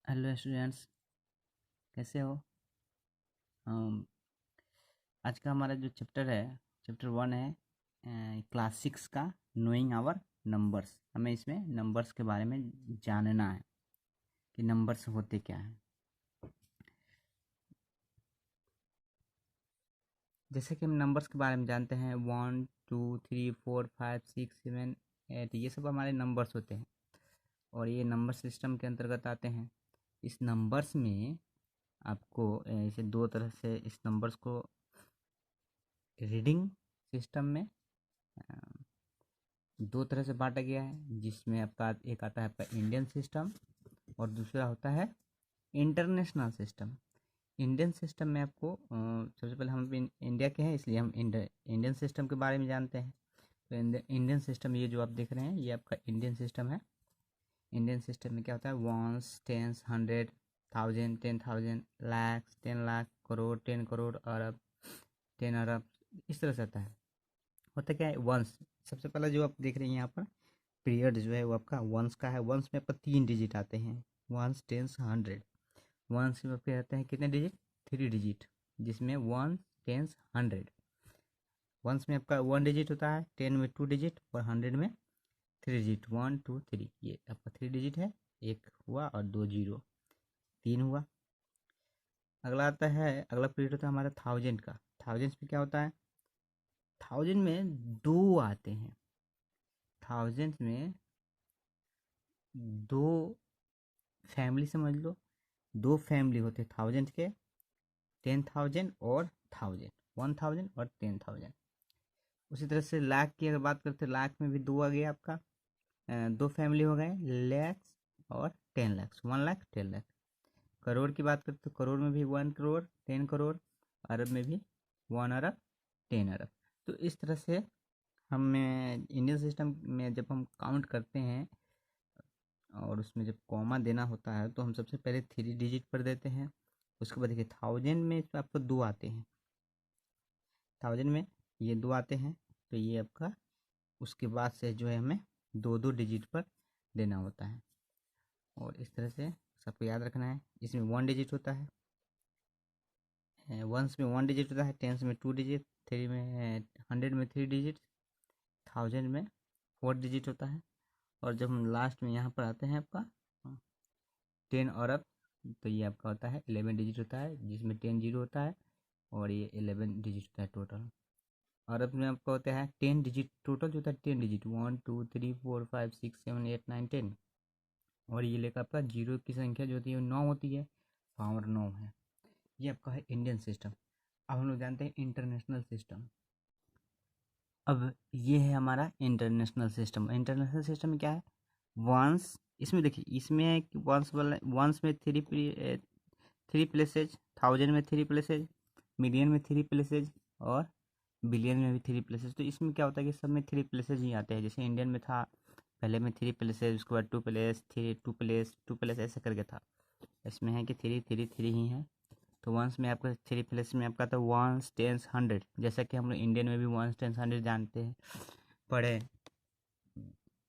Hello students, कैसे हो? अम, आज का हमारा जो चैप्टर है, चैप्टर 1 है क्लास 6 का नोइंग आवर नंबर्स। हमें इसमें नंबर्स के बारे में जानना है कि नंबर्स होते क्या हैं। जैसे कि हम नंबर्स के बारे में जानते हैं, 1 2 3 4 5 6 7 8, ये सब हमारे नंबर्स होते हैं और ये नंबर सिस्टम के अंतर्गत आते हैं। इस नंबर्स में आपको इसे दो तरह से इस नंबर्स को रीडिंग सिस्टम में दो तरह से बांटा गया है, जिसमें आपका एक आता है आपका इंडियन सिस्टम और दूसरा होता है इंटरनेशनल सिस्टम। इंडियन सिस्टम में आपको सबसे पहले हम इंडिया के हैं, इसलिए हम इंडियन सिस्टम के बारे में जानते हैं। तो इंडियन सिस्टम, ये जो आप देख रहे हैं, ये आपका इंडियन सिस्टम है। इंडियन सिस्टम में क्या होता है, वंस, टेंस, 100, 1000, 10,000, लाख, 10 लाख, करोड़, 10 करोड़, अरब, 10 अरब, इस तरह से आता है। होता क्या है, वंस। सबसे पहला जो आप देख रहे हैं यहाँ पर पीरियड जो है वो आपका वंस का है। वंस में आपका 3 डिजिट आते हैं, वंस, टेंस, 100। वंस में आपके आते हैं कितने डिजिट, 3 डिजिट, जिसमें वन, टेंस, 100। वंस में आपका 1 डिजिट होता है, 10 में 2 डिजिट और 100 में 3 डिजिट, 1 2 3। ये आपका 3 डिजिट है, एक हुआ और 2 0, 3 हुआ। अगला आता है, अगला पीरियड होता है हमारा थाउजेंड का। थाउजेंड में क्या होता है, थाउजेंड में दो आते हैं। थाउजेंड में दो फैमिली समझ लो, दो फैमिली होते हैं थाउजेंड के, 10,000 और 1000, 1000 और 10,000। उसी तरह से लाख की अगर बात करते हैं, लाख में भी दो आ गया आपका, दो फैमिली हो गए, लैक्स और 10 लैक्स, 1 लाख, 10 लाख। करोड़ की बात करते हैं, करोड़ में भी 1 करोड़, 10 करोड़, अरब में भी 1 अरब, 10 अरब। तो इस तरह से हमें इंडियन सिस्टम में जब हम काउंट करते हैं और उसमें जब कॉमा देना होता है, तो हम सबसे पहले 3 डिजिट पर देते हैं। उसके बाद देखिए थाउजेंड में तो आपको दो आते हैं, थाउजेंड में ये दो आते हैं, तो ये आपका उसके बाद से जो है हमें दो दो डिजिट पर देना होता है। और इस तरह से सबको याद रखना है। इसमें 1 डिजिट होता है, वंस में 1 डिजिट होता है, टेंस में 2 डिजिट, थ्री में 100 में 3 डिजिट, थाउजेंड में 4 डिजिट होता है। और जब हम लास्ट में यहाँ पर आते हैं आपका 10 अरब, तो ये आपका होता है 11 डिजिट होता है, जिसमें 10 जीरो होता है और ये 11 डिजिट होता है टोटल। अरब में आपका होता है 10 डिजिट, टोटल जो होता है 10 डिजिट, 1 2 3 4 5 6 7 8 9 10। और ये लेकर आपका जीरो की संख्या जो होती है 9 होती है, पावर 9 है। ये आपका है इंडियन सिस्टम। अब हम लोग जानते हैं इंटरनेशनल सिस्टम। अब ये है हमारा इंटरनेशनल सिस्टम। इंटरनेशनल सिस्टम में क्या है, वंस, इसमें देखिए, इसमें है कि वंस वाला, वंस में थ्री प्लेसेज, थाउजेंड में 3 प्लेसेज, मिलियन में 3 प्लेसेज और बिलियन में भी 3 प्लेसेज। तो इसमें क्या होता है कि सब में 3 प्लेसेज ही आते हैं। जैसे इंडियन में था पहले में 3 प्लेसेज, उसके बाद 2 प्लेस, 2 प्लेस, 2 प्लेस, ऐसे करके था। इसमें है कि 3 3 3 ही है। तो वंस में आपका 3 प्लेस में आपका था वंस, टेंस, 100, जैसा कि हम लोग इंडियन में भी वंस, टेंस, 100 जानते हैं, पढ़े।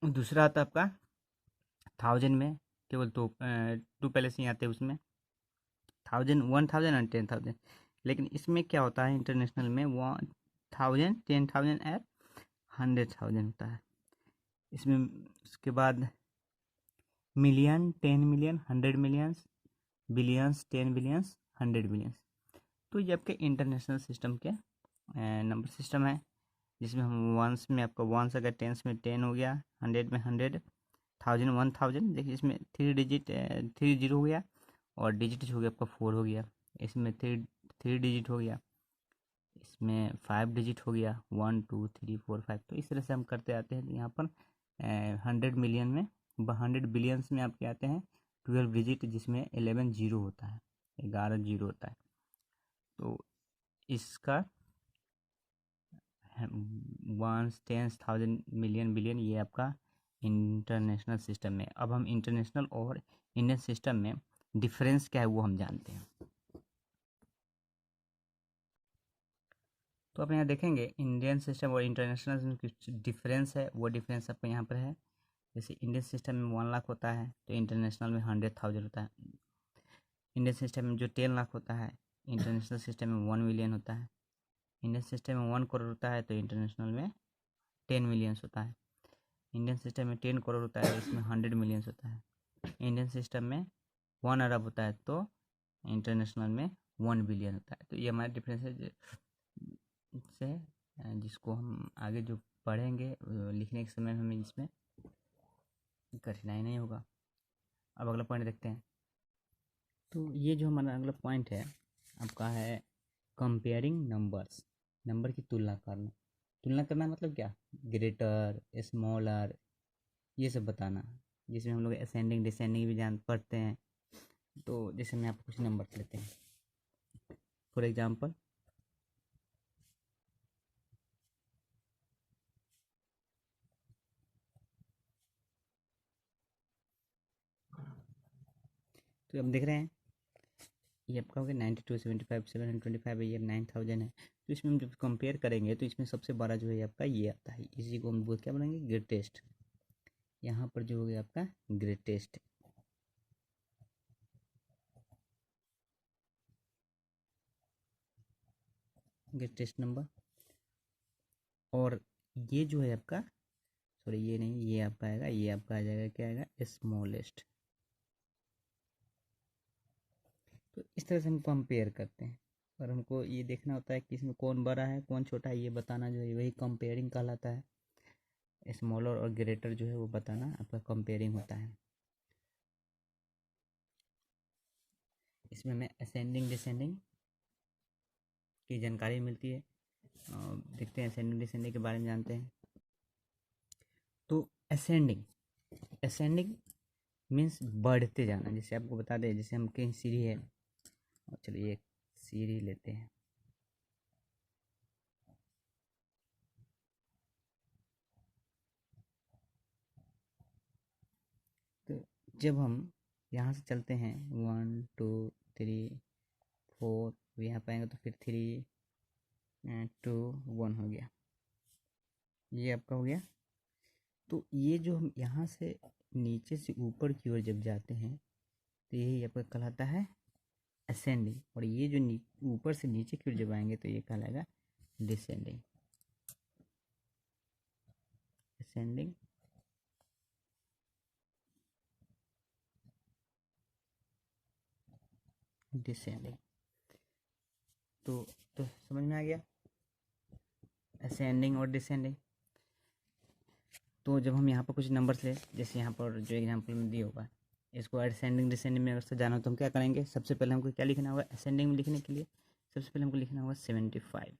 दूसरा आता है आपका थाउजेंड में केवल दो 2 प्लेस ही आते हैं उसमें, थाउजेंड, 1,000 एंड 10,000। लेकिन इसमें क्या होता है, इंटरनेशनल में 1,000, 10,000 एंड 100,000 होता है। इसमें उसके बाद million, 10 million, 100 millions, billions, 10 billions, 100 billions. तो ये आपके इंटरनेशनल सिस्टम के नंबर सिस्टम है, जिसमें हम वंस में आपका वंस अगर टेंस में 10 हो गया, 100 में 100, थाउजेंड 1,000। देखिए इसमें 3 डिजिट, 3 जीरो हो गया और डिजिट हो गया आपका 4 हो गया। इसमें थ्री डिजिट हो गया, इसमें 5 डिजिट हो गया, 1 2 3 4 5। तो इस तरह से हम करते आते हैं। तो यहाँ पर 100 मिलियन में, 100 बिलियंस में आपके आते हैं 12 डिजिट, जिसमें 11 जीरो होता है, 11 जीरो होता है। तो इसका ones, tens, thousand, million, billion, ये आपका इंटरनेशनल सिस्टम में। अब हम इंटरनेशनल और इंडियन सिस्टम में डिफरेंस क्या है वो हम जानते हैं। तो आप यहाँ देखेंगे इंडियन सिस्टम और इंटरनेशनल में कुछ डिफरेंस है, वो डिफरेंस आपको यहाँ पर है। जैसे इंडियन सिस्टम में 1 लाख होता है तो इंटरनेशनल में 100,000 होता है। इंडियन सिस्टम में जो 10 लाख होता है, इंटरनेशनल सिस्टम में 1 मिलियन होता है। इंडियन सिस्टम में 1 करोड़ होता है तो इंटरनेशनल में 10 मिलियंस होता है। इंडियन सिस्टम में 10 करोड़ होता है तो इसमें 100 मिलियंस होता है। इंडियन सिस्टम में 1 अरब होता है तो इंटरनेशनल में 1 बिलियन होता है। तो ये हमारे डिफरेंस है से जिसको हम आगे जो पढ़ेंगे लिखने के समय हमें इसमें कठिनाई नहीं होगा। अब अगला पॉइंट देखते हैं। तो ये जो हमारा अगला पॉइंट है आपका है कंपेयरिंग नंबर्स। नंबर की तुलना करना। तुलना करना मतलब क्या, ग्रेटर, स्मॉलर, ये सब बताना, जिसमें हम लोग असेंडिंग डिसेंडिंग भी जान पढ़ते हैं। तो जैसे मैं आपको कुछ नंबर लेते हैं फॉर एग्जांपल, तो अब देख रहे हैं ये आपका हो गया 92, 75, 725 है, ये 9000 है। तो इसमें हम जब कंपेयर करेंगे तो इसमें सबसे बड़ा जो है आपका ये आता है, इसी को हम बोल क्या बोलेंगे, ग्रेटेस्ट। यहाँ पर जो हो गया आपका ग्रेटेस्ट, ग्रेटेस्ट नंबर। और ये जो है आपका, सॉरी ये नहीं, ये आपका आएगा, ये आपका आ जाएगा, क्या आएगा, स्मॉलेस्ट। तो इस तरह से हम कंपेयर करते हैं और हमको ये देखना होता है कि इसमें कौन बड़ा है कौन छोटा है, ये बताना जो है वही कंपेयरिंग कहलाता है। स्मॉलर और ग्रेटर जो है वो बताना आपका कंपेयरिंग होता है। इसमें हमें असेंडिंग डिसेंडिंग की जानकारी मिलती है। देखते हैं असेंडिंग डिसेंडिंग के बारे में जानते हैं। तो असेंडिंग, असेंडिंग मीन्स बढ़ते जाना। जैसे आपको बता दें, जैसे हम कहीं सीढ़ी है, चलिए एक सीढ़ी लेते हैं, तो जब हम यहाँ से चलते हैं 1 2 3 4, यहाँ पाएंगे तो फिर 3 2 1 हो गया, ये आपका हो गया। तो ये जो हम यहाँ से नीचे से ऊपर की ओर जब जाते हैं तो यही आपका कहलाता है असेंडिंग। और ये जो ऊपर से नीचे की ओर जब आएंगे तो ये कहलाएगा डिसेंडिंग। Ascending, descending. तो समझ में आ गया असेंडिंग और डिसेंडिंग। तो जब हम यहाँ पर कुछ नंबर्स ले, जैसे यहाँ पर जो एग्जांपल में दिया होगा, इसको असेंडिंग डिसेंडिंग में अगर जाना हो तो हम क्या करेंगे, सबसे पहले हमको क्या लिखना होगा, असेंडिंग में लिखने के लिए सबसे पहले हमको लिखना होगा 75,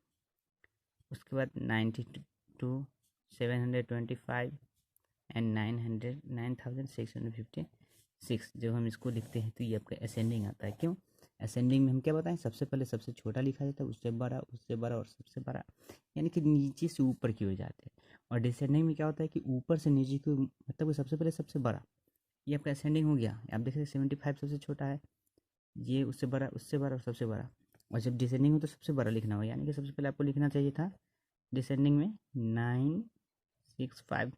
उसके बाद 92, 725 एंड 9656। जब हम इसको लिखते हैं तो ये आपका असेंडिंग आता है। क्यों, असेंडिंग में हम क्या बताएं, सबसे पहले सबसे छोटा लिखा जाता है, उससे बड़ा, उससे बड़ा और सबसे बड़ा, यानी कि नीचे से ऊपर की ओर जाते हैं। और डिसेंडिंग में क्या होता है कि ऊपर से नीचे की, मतलब सबसे पहले सबसे बड़ा, ये आपका असेंडिंग हो गया। आप देख रहे हैं 75 सबसे छोटा है, ये उससे बड़ा, उससे बड़ा और सबसे बड़ा। और जब डिसेंडिंग हो तो सबसे बड़ा लिखना होगा, यानी कि सबसे पहले आपको लिखना चाहिए था डिसेंडिंग में 965,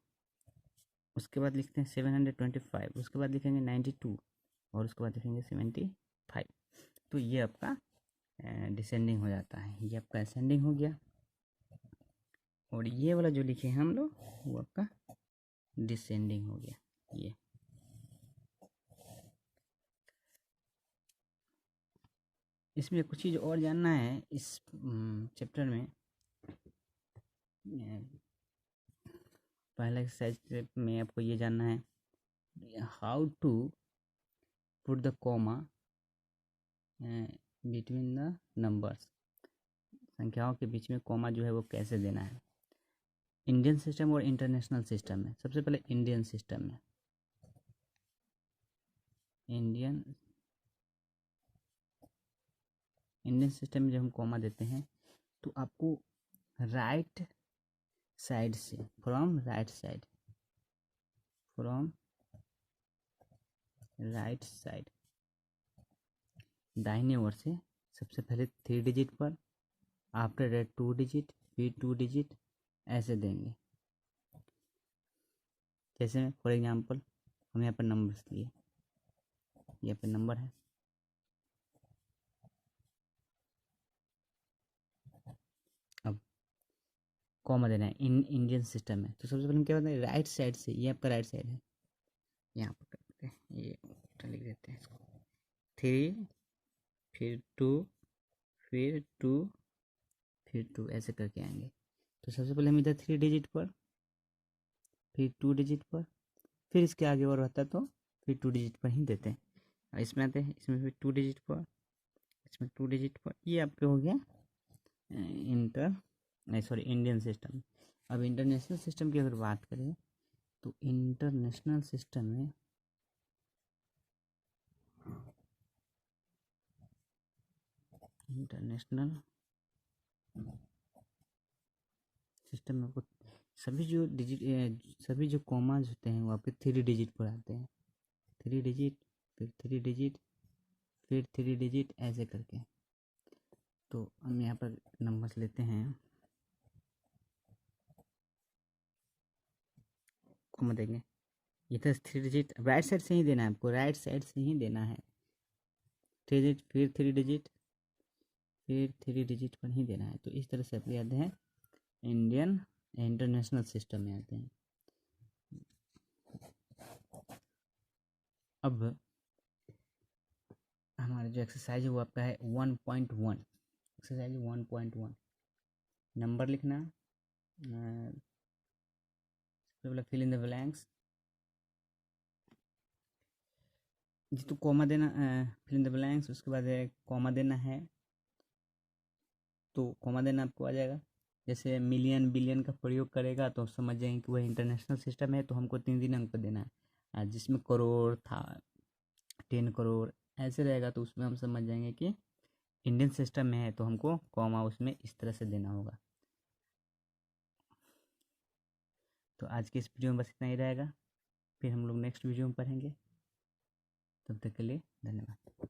उसके बाद लिखते हैं 725, उसके बाद लिखेंगे 92 और उसके बाद लिखेंगे 75। तो ये आपका डिसेंडिंग हो जाता है, ये आपका असेंडिंग हो गया। और ये वाला जो लिखे हैं हम लोग वो आपका डिसेंडिंग हो गया। ये इसमें कुछ चीज़ और जानना है इस चैप्टर में। पहला एक्सरसाइज में आपको ये जानना है how to put the comma between the numbers. संख्याओं के बीच में कॉमा जो है वो कैसे देना है इंडियन सिस्टम और इंटरनेशनल सिस्टम में। सबसे पहले इंडियन सिस्टम में, इंडियन सिस्टम में जब हम कॉमा देते हैं तो आपको राइट साइड से, from right side, from right side, दाहिने ओर से सबसे पहले 3 डिजिट पर, आफ्टर दैट 2 डिजिट, फिर 2 डिजिट, ऐसे देंगे। जैसे फॉर एग्जांपल हम यहाँ पर नंबर्स लिए, यहाँ पे नंबर है, अब कॉमा देना है, इंडियन सिस्टम में। तो सबसे पहले हम क्या बताएं, राइट साइड से, ये आपका राइट साइड है, यहाँ पर करते हैं, ये लिख देते हैं इसको, 3 फिर 2 फिर 2 फिर 2 ऐसे करके आएंगे। तो सबसे पहले हम इधर 3 डिजिट पर, फिर 2 डिजिट पर, फिर इसके आगे और रहता तो फिर 2 डिजिट पर ही देते हैं। और इसमें आते हैं, इसमें फिर 2 डिजिट पर, इसमें 2 डिजिट पर, ये आपके हो गया इंडियन सिस्टम। अब इंटरनेशनल सिस्टम की अगर बात करें तो इंटरनेशनल सिस्टम में आपको सभी जो कॉमाज होते हैं वहाँ पे 3 डिजिट पर आते हैं, 3 डिजिट फिर 3 डिजिट फिर 3 डिजिट ऐसे करके। तो हम यहाँ पर नंबर्स लेते हैं, कॉमा देंगे, ये तो 3 डिजिट राइट साइड से ही देना है आपको, राइट साइड से ही देना है, 3 डिजिट फिर 3 डिजिट फिर 3 डिजिट पर ही देना है। तो इस तरह से आप याद है इंडियन इंटरनेशनल सिस्टम में आते हैं। अब हमारा जो एक्सरसाइज है वो आपका है 1.1, एक्सरसाइज 1.1, नंबर लिखना, फिल इन द ब्लैंक्स, जी तो कॉमा देना, फिल इन द ब्लैंक्स, उसके बाद कॉमा देना है, तो कॉमा देना आपको आ जाएगा। जैसे मिलियन बिलियन का प्रयोग करेगा तो समझ जाएंगे कि वह इंटरनेशनल सिस्टम है, तो हमको 3 अंक देना है। जिसमें करोड़ था 10 करोड़ ऐसे रहेगा तो उसमें हम समझ जाएंगे कि इंडियन सिस्टम में है, तो हमको कॉमा उसमें इस तरह से देना होगा। तो आज के इस वीडियो में बस इतना ही रहेगा, फिर हम लोग नेक्स्ट वीडियो में पढ़ेंगे। तब तक के लिए धन्यवाद।